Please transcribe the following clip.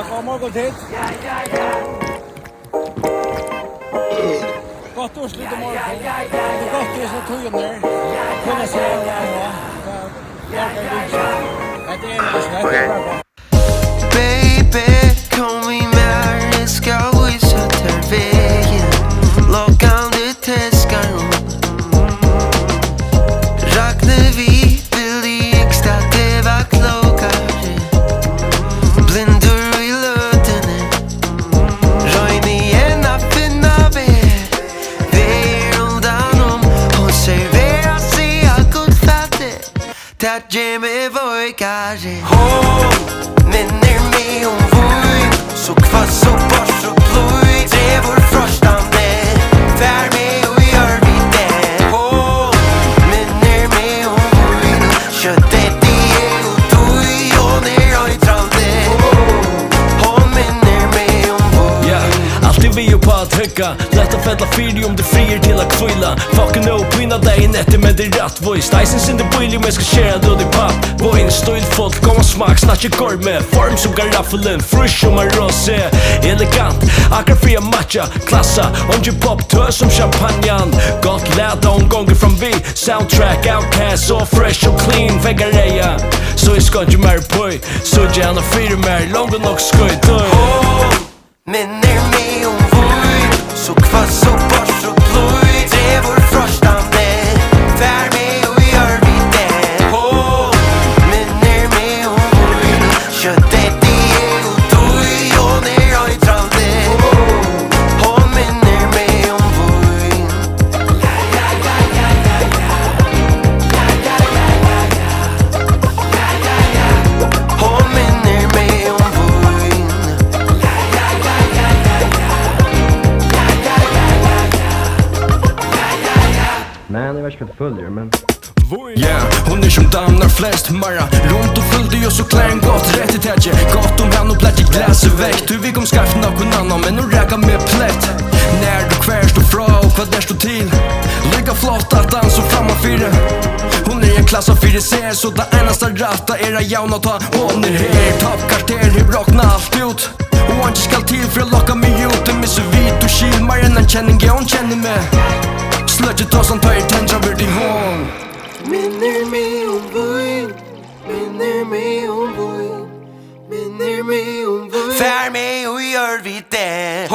God morgon tid. Gott årslut i morgon. Det är gott det är så toner. Kunna se Baby, kom vi med, ska vi sätta vägen. Lockande täskar räknar vi, vill i extra, det var klokare. Blinder i lötene, röjn igen att finna väg. Väger undan om, hon serverar sig av godfattigt. Tack ge mig vojkare. Minner mig om voj, så kvass och bors och blod. Det är vår frostande, fär med och gör vi det. Minner mig om voj, köttet i och doj och ner och i trande. Minner mig om voj. Alltid vi är på att högga, lätt att fälla fyra om det frier till att kvilla. Fucking no, pynna dig i nätter med det rätt voice. Dyson sin det boilig men ska köra då det papp. Boin, stöjd folk, komma smak, snatcha korv med form som garaffeln, fresh som en rosé. Elegant, akkurat fria matcha, klassa, onge pop, tös som champagnen. Gott läta omgångar från vi, soundtrack, outcast, så fresh och clean, väggareja. Så jag ska inte mer poj, så gärna fyra mer, långt och nog skoj döj. Minner mig om voj, så kvass och bors och blod. Det är vår frostande, fär med och gör vi det. Minner mig om voj, köttet i och doj och ner och i trande. Minner mig om voj. Minner mig om voj. Nej, jag vet inte följer, men... Hon är som damnar flest Mara runt och följde jag så klär en gott rätt i tätje. Gott om han och plätt i glas och väck. Du vi kom skaffa någon annan men hon räkar med plätt. När du kvär står fra och vad där står till. Lika flott att han så framåt fyra. Hon är en klass av 4C så det enaste ratta era jauna ta. Hon är här, toppkarter, hur rockna allt ut. Och han inte skall till för att locka mig ut. Den är så vit och kilmar än en känning jag hon känner med. Slödget oss han tar er tändra vart i hån. Minner mig om voj, minner mig om voj, minner mig om voj. Fär med och gör vi det.